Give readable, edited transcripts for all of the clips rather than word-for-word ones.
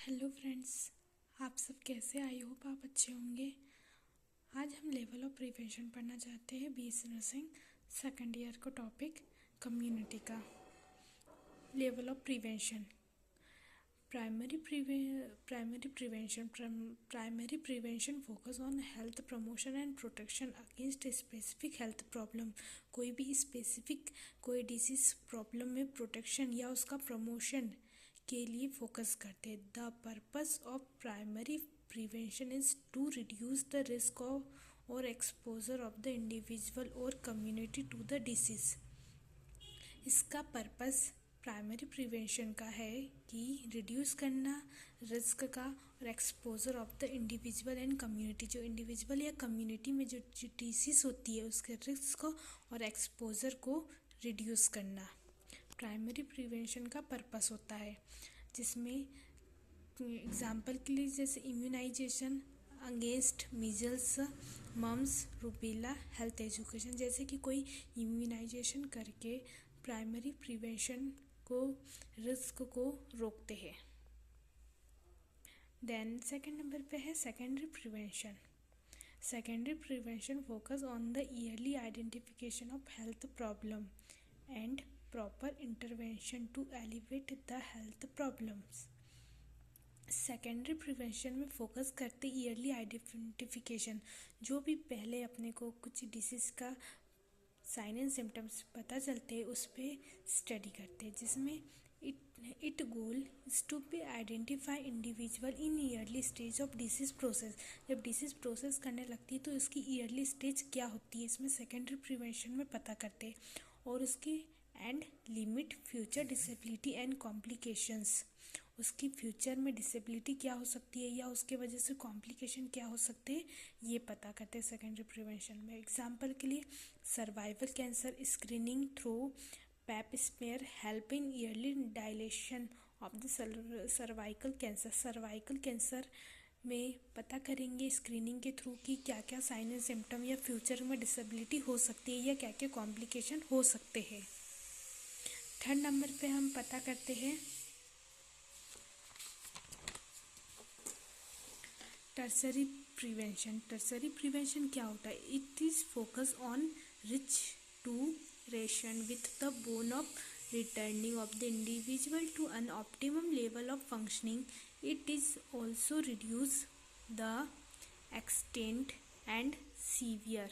Hello friends, आप सब कैसे? आई होप आप अच्छे होंगे। आज हम लेवल ऑफ प्रिवेंशन पढ़ना चाहते हैं बीएससी नर्सिंग सेकेंड ईयर को टॉपिक कम्युनिटी का। Level of prevention, primary prevention focus on health promotion and protection against specific health problem. कोई भी स्पेसिफिक कोई डिसीज प्रॉब्लम में प्रोटेक्शन या उसका प्रमोशन के लिए फोकस करते हैं। The purpose of primary prevention is to reduce the risk of और एक्सपोजर ऑफ द इंडिविजुअल और कम्युनिटी टू द डिसीज। इसका पर्पस प्राइमरी प्रिवेंशन का है कि रिड्यूस करना रिस्क का और exposure of the individual and community, जो इंडिविजुअल या कम्युनिटी में जो डिसीज होती है उसके रिस्क को और एक्सपोजर को रिड्यूस करना प्राइमरी प्रिवेंशन का पर्पस होता है। जिसमें एग्जाम्पल के लिए जैसे immunisation against measles, mumps, rubella, health education, जैसे कि कोई इम्यूनाइजेशन करके प्राइमरी प्रिवेंशन को रिस्क को रोकते हैं। देन सेकंड नंबर पे है secondary prevention. Secondary prevention focus on the early identification of health problem and proper intervention to elevate the health problems. Secondary prevention में फोकस करते ईयरली आइडेंटिफिकेशन, जो भी पहले अपने को कुछ डिसीज़ का साइन एंड सिम्टम्स पता चलते हैं उस पर स्टडी करते हैं। जिसमें it goal is to be identify individual in early stage of disease process. जब डिसीज प्रोसेस करने लगती है तो इसकी ईयरली स्टेज क्या होती है, इसमें सेकेंडरी प्रिवेंशन में पता करते हैं। और उसकी and limit future disability and complications, उसकी फ्यूचर में डिसेबिलिटी क्या हो सकती है या उसके वजह से कॉम्प्लिकेशन क्या हो सकते हैं, ये पता करते हैं सेकेंडरी प्रिवेंशन में। एग्जाम्पल के लिए survival cancer screening through pap smear help in early dilation of the cervical cancer. Cervical cancer में पता करेंगे स्क्रीनिंग के थ्रू कि क्या क्या साइन एंड सिम्टम या फ्यूचर में डिसेबिलिटी हो सकती है या क्या क्या कॉम्प्लिकेशन हो सकते हैं। थर्ड नंबर पे हम पता करते हैं टर्सरी प्रिवेंशन। टर्सरी प्रिवेंशन क्या होता है? It is focus on reach to ration with the bone of returning of the individual to an optimum level of functioning. It is also reduce the extent and severe.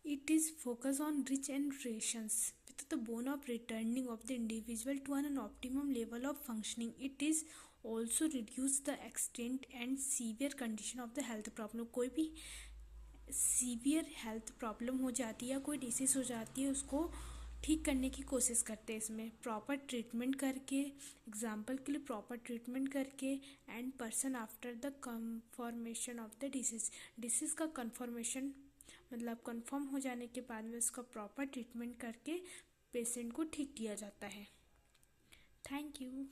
It is focus on rich and rations with the bone of returning of the individual to an optimum level of functioning. It is also reduce the extent and severe condition of the health problem. कोई भी severe health problem हो जाती है या कोई disease हो जाती है उसको ठीक करने की कोशिश करते हैं इसमें प्रॉपर ट्रीटमेंट करके। एग्जाम्पल के लिए प्रॉपर ट्रीटमेंट करके and person after the confirmation of the disease का कन्फर्मेशन मतलब कंफर्म हो जाने के बाद में उसका प्रॉपर ट्रीटमेंट करके पेशेंट को ठीक किया जाता है। Thank you.